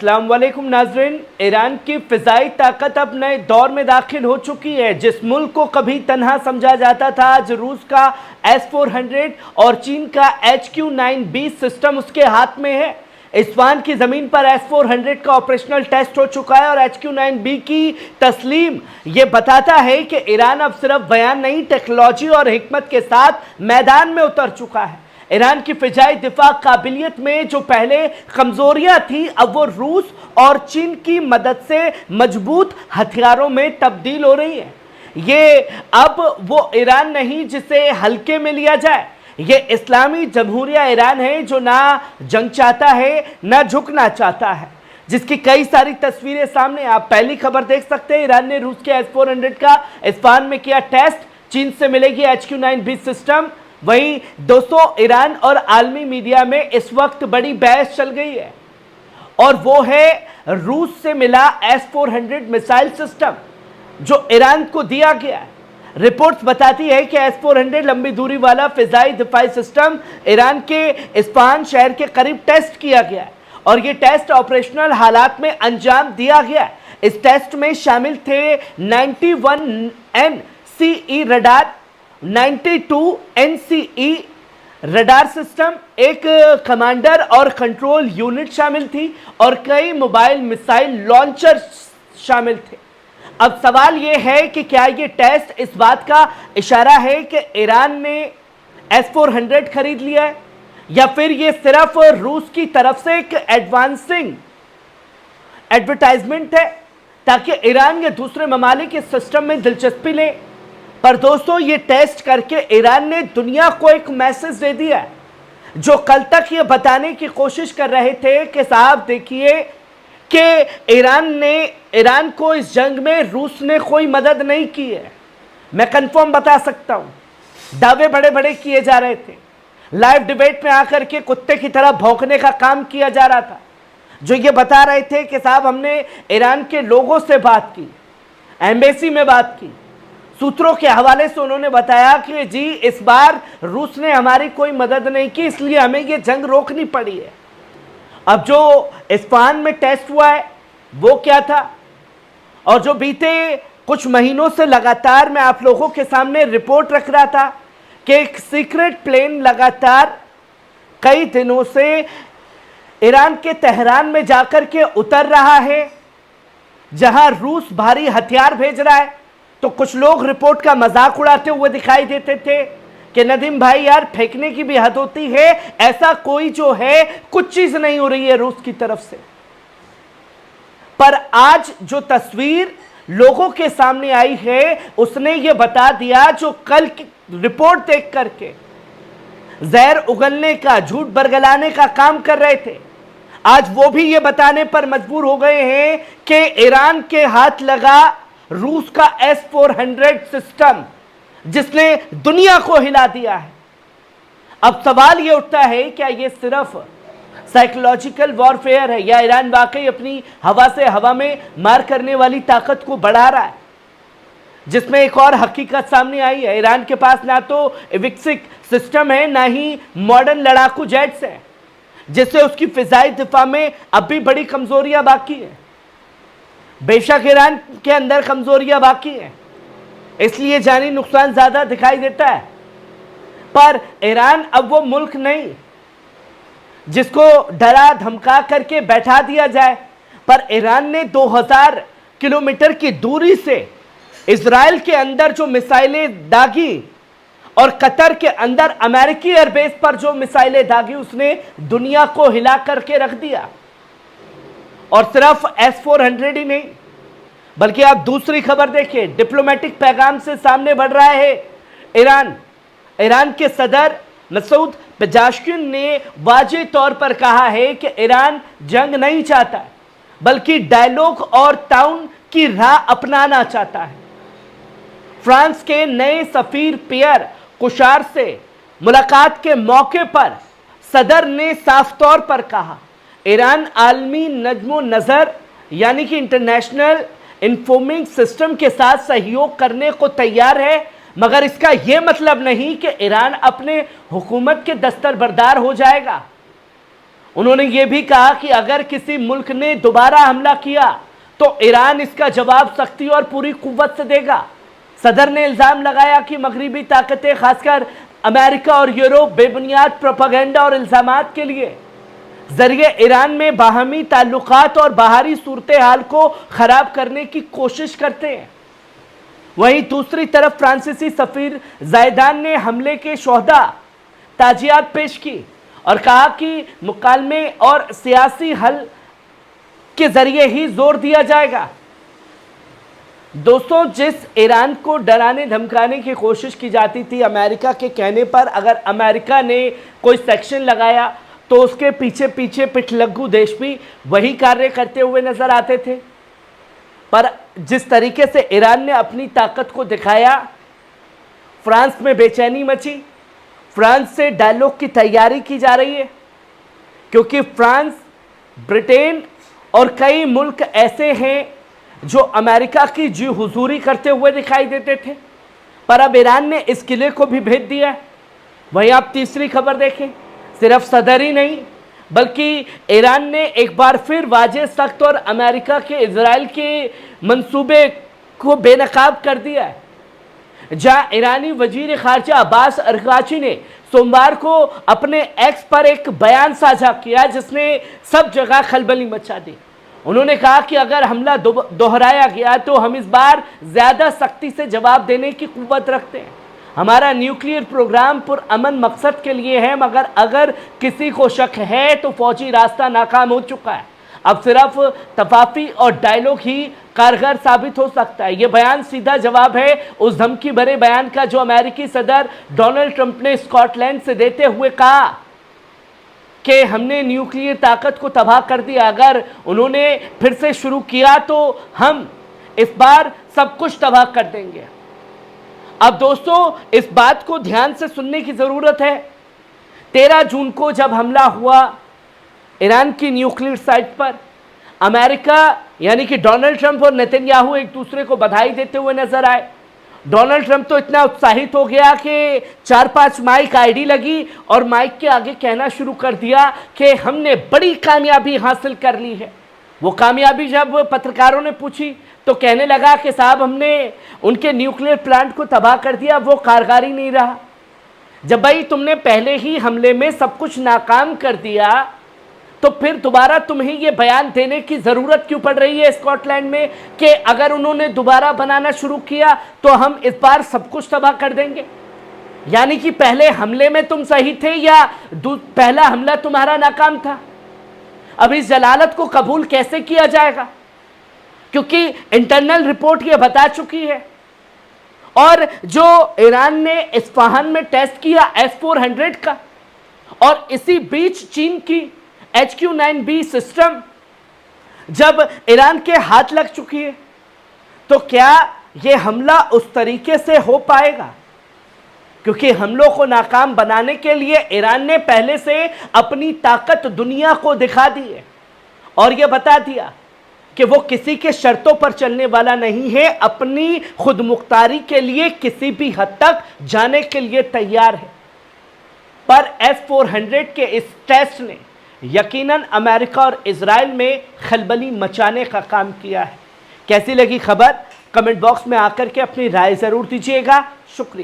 अस्सलाम वालेकुम नाज़रीन। ईरान की फ़िज़ाई ताकत अब नए दौर में दाखिल हो चुकी है। जिस मुल्क को कभी तन्हा समझा जाता था, आज रूस का S-400 और चीन का HQ-9B सिस्टम उसके हाथ में है। इस्फहान की ज़मीन पर S-400 का ऑपरेशनल टेस्ट हो चुका है और HQ-9B की तस्लीम ये बताता है कि ईरान अब सिर्फ बयान नहीं, टेक्नोलॉजी और हिकमत के साथ मैदान में उतर चुका है। ईरान की फ़िज़ाई दिफा काबिलियत में जो पहले कमज़ोरियाँ थी, अब वो रूस और चीन की मदद से मजबूत हथियारों में तब्दील हो रही है। ये अब वो ईरान नहीं जिसे हल्के में लिया जाए। ये इस्लामी जमहूरिया ईरान है जो ना जंग चाहता है, ना झुकना चाहता है, जिसकी कई सारी तस्वीरें सामने। आप पहली खबर देख सकते हैं, ईरान ने रूस के S-400 का इस्फहान में किया टेस्ट, चीन से मिलेगी HQ-9B सिस्टम। वहीं दोस्तों, ईरान और आलमी मीडिया में इस वक्त बड़ी बहस चल गई है और वो है रूस से मिला S-400 मिसाइल सिस्टम जो ईरान को दिया गया है। रिपोर्ट्स बताती है कि S-400 लंबी दूरी वाला फिजाई दिफाई सिस्टम ईरान के इस्फहान शहर के करीब टेस्ट किया गया है और ये टेस्ट ऑपरेशनल हालात में अंजाम दिया गया है। इस टेस्ट में शामिल थे 91 NCE radar, 92 NCE radar system, एक कमांडर और कंट्रोल यूनिट शामिल थी और कई मोबाइल मिसाइल लॉन्चर शामिल थे। अब सवाल यह है कि क्या ये टेस्ट इस बात का इशारा है कि ईरान ने S-400 खरीद लिया है या फिर ये सिर्फ रूस की तरफ से एक एडवांसिंग एडवर्टाइजमेंट है ताकि ईरान या दूसरे ममालिक इस सिस्टम में दिलचस्पी ले। पर दोस्तों, ये टेस्ट करके ईरान ने दुनिया को एक मैसेज दे दिया है, जो कल तक ये बताने की कोशिश कर रहे थे कि साहब देखिए कि ईरान को इस जंग में रूस ने कोई मदद नहीं की है। मैं कंफर्म बता सकता हूं, दावे बड़े बड़े किए जा रहे थे, लाइव डिबेट में आकर के कुत्ते की तरह भौंकने का काम किया जा रहा था, जो ये बता रहे थे कि साहब हमने ईरान के लोगों से बात की, एम्बेसी में बात की। सूत्रों के हवाले से उन्होंने बताया कि जी इस बार रूस ने हमारी कोई मदद नहीं की, इसलिए हमें ये जंग रोकनी पड़ी है। अब जो इस्फहान में टेस्ट हुआ है वो क्या था, और जो बीते कुछ महीनों से लगातार मैं आप लोगों के सामने रिपोर्ट रख रहा था कि एक सीक्रेट प्लेन लगातार कई दिनों से ईरान के तेहरान में जाकर के उतर रहा है, जहां रूस भारी हथियार भेज रहा है। तो कुछ लोग रिपोर्ट का मजाक उड़ाते हुए दिखाई देते थे कि नदीम भाई यार फेंकने की भी हद होती है, ऐसा कोई जो है कुछ चीज नहीं हो रही है रूस की तरफ से। पर आज जो तस्वीर लोगों के सामने आई है उसने ये बता दिया, जो कल की रिपोर्ट देख करके जहर उगलने का, झूठ बरगलाने का काम कर रहे थे, आज वो भी ये बताने पर मजबूर हो गए हैं कि ईरान के हाथ लगा रूस का S-400 सिस्टम, जिसने दुनिया को हिला दिया है। अब सवाल यह उठता है, क्या यह सिर्फ साइकोलॉजिकल वॉरफेयर है या ईरान वाकई अपनी हवा से हवा में मार करने वाली ताकत को बढ़ा रहा है? जिसमें एक और हकीकत सामने आई है, ईरान के पास ना तो विकसित सिस्टम है, ना ही मॉडर्न लड़ाकू जेट्स है, जिससे उसकी फिजाई दिफा में अब भी बड़ी कमजोरियां बाकी है। बेशक ईरान के अंदर कमजोरियां बाकी हैं, इसलिए जानी नुकसान ज्यादा दिखाई देता है, पर ईरान अब वो मुल्क नहीं जिसको डरा धमका करके बैठा दिया जाए। पर ईरान ने 2000 किलोमीटर की दूरी से इजराइल के अंदर जो मिसाइलें दागी और कतर के अंदर अमेरिकी एयरबेस पर जो मिसाइलें दागी, उसने दुनिया को हिला करके रख दिया। और सिर्फ S-400 ही नहीं, बल्कि आप दूसरी खबर देखिए, डिप्लोमेटिक पैगाम से सामने बढ़ रहा है ईरान के सदर मसूद पेजेश्किन ने वाज़ेह तौर पर कहा है कि ईरान जंग नहीं चाहता, बल्कि डायलॉग और ताउन की राह अपनाना चाहता है। फ्रांस के नए सफीर पियर कुशार से मुलाकात के मौके पर सदर ने साफ तौर पर कहा, ईरान आलमी नज्मो नज़र यानी कि इंटरनेशनल इन्फॉर्मिंग सिस्टम के साथ सहयोग करने को तैयार है, मगर इसका यह मतलब नहीं कि ईरान अपने हुकूमत के दस्तरबरदार हो जाएगा उन्होंने ये भी कहा कि अगर किसी मुल्क ने दोबारा हमला किया तो ईरान इसका जवाब सख्ती और पूरी कुव्वत से देगा। सदर ने इल्जाम लगाया कि मगरिबी ताकतें, खासकर अमेरिका और यूरोप, बेबुनियाद प्रोपेगेंडा और इल्जामात के लिए जरिए ईरान में बाहमी ताल्लुकात और बाहरी सूरत हाल को खराब करने की कोशिश करते हैं। वहीं दूसरी तरफ फ्रांसीसी सफीर जायदान ने हमले के शोहदा ताजियात पेश की और कहा कि मुकालमे और सियासी हल के जरिए ही जोर दिया जाएगा। दोस्तों, जिस ईरान को डराने धमकाने की कोशिश की जाती थी अमेरिका के कहने पर, अगर अमेरिका ने कोई सेक्शन लगाया तो उसके पीछे पीछे पिठलग्गू देश भी वही कार्य करते हुए नजर आते थे। पर जिस तरीके से ईरान ने अपनी ताकत को दिखाया, फ्रांस में बेचैनी मची। फ्रांस से डायलॉग की तैयारी की जा रही है, क्योंकि फ्रांस, ब्रिटेन और कई मुल्क ऐसे हैं जो अमेरिका की जी हुजूरी करते हुए दिखाई देते थे, पर अब ईरान ने इस किले को भी भेद दिया है। वहीं आप तीसरी खबर देखें, सिर्फ सदर ही नहीं बल्कि ईरान ने एक बार फिर वाजे सख्त और अमेरिका के इजराइल के मंसूबे को बेनकाब कर दिया है। जहां ईरानी वजीर खारजा अब्बास अरगाची ने सोमवार को अपने एक्स पर एक बयान साझा किया जिसने सब जगह खलबली मचा दी। उन्होंने कहा कि अगर हमला दोहराया गया तो हम इस बार ज्यादा सख्ती से जवाब देने की कुव्वत रखते हैं। हमारा न्यूक्लियर प्रोग्राम पुरअमन मकसद के लिए है, मगर अगर किसी को शक है तो फौजी रास्ता नाकाम हो चुका है। अब सिर्फ तफाफी और डायलॉग ही कारगर साबित हो सकता है। यह बयान सीधा जवाब है उस धमकी भरे बयान का जो अमेरिकी सदर डोनाल्ड ट्रंप ने स्कॉटलैंड से देते हुए कहा कि हमने न्यूक्लियर ताकत को तबाह कर दिया, अगर उन्होंने फिर से शुरू किया तो हम इस बार सब कुछ तबाह कर देंगे। अब दोस्तों, इस बात को ध्यान से सुनने की जरूरत है। 13 जून को जब हमला हुआ ईरान की न्यूक्लियर साइट पर, अमेरिका यानी कि डोनाल्ड ट्रंप और नेतन्याहू एक दूसरे को बधाई देते हुए नजर आए। डोनाल्ड ट्रंप तो इतना उत्साहित हो गया कि 4-5 माइक आईडी लगी और माइक के आगे कहना शुरू कर दिया कि हमने बड़ी कामयाबी हासिल कर ली है। वो कामयाबी जब पत्रकारों ने पूछी तो कहने लगा कि साहब, हमने उनके न्यूक्लियर प्लांट को तबाह कर दिया, वो कारगर ही नहीं रहा। जब भाई तुमने पहले ही हमले में सब कुछ नाकाम कर दिया तो फिर दोबारा तुम्हें ये बयान देने की ज़रूरत क्यों पड़ रही है स्कॉटलैंड में कि अगर उन्होंने दोबारा बनाना शुरू किया तो हम इस बार सब कुछ तबाह कर देंगे? यानी कि पहले हमले में तुम सही थे या पहला हमला तुम्हारा नाकाम था? अब इस जलालत को कबूल कैसे किया जाएगा, क्योंकि इंटरनल रिपोर्ट ये बता चुकी है। और जो ईरान ने इस्फहान में टेस्ट किया S-400 का, और इसी बीच चीन की HQ-9B सिस्टम जब ईरान के हाथ लग चुकी है, तो क्या ये हमला उस तरीके से हो पाएगा? क्योंकि हमलों को नाकाम बनाने के लिए ईरान ने पहले से अपनी ताकत दुनिया को दिखा दी है और यह बता दिया कि वो किसी के शर्तों पर चलने वाला नहीं है, अपनी खुद मुख्तारी के लिए किसी भी हद तक जाने के लिए तैयार है। पर S-400 के इस टेस्ट ने यकीनन अमेरिका और इजराइल में खलबली मचाने का काम किया है। कैसी लगी खबर? कमेंट बॉक्स में आकर के अपनी राय ज़रूर दीजिएगा। शुक्रिया।